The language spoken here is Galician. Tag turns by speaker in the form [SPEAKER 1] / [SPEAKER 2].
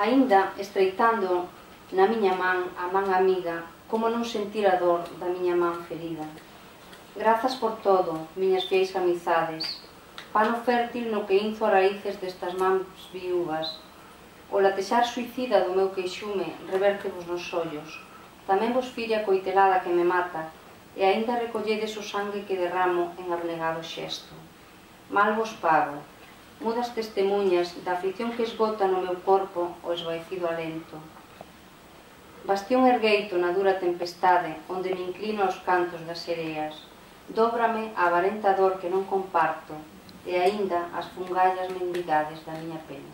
[SPEAKER 1] Aínda estreitando na miña man a man amiga, como non sentir a dor da miña man ferida. Grazas por todo, miñas fiéis amizades, pano fértil no que inzo a raíces destas mans viúvas. O latexar suicida do meu queixume revértevos nos ollos. Tamén vos fille a coitelada que me mata, e aínda recolledes o sangue que derramo en abnegado xesto. Mal vos pago, mudas testemunhas da aflición que esgota no meu corpo o esvaecido alento. Bastión ergueito na dura tempestade, onde me inclino aos cantos das sereas. Dóbrame a avarenta dor que non comparto, e aínda as fungallas mendigades da miña pena.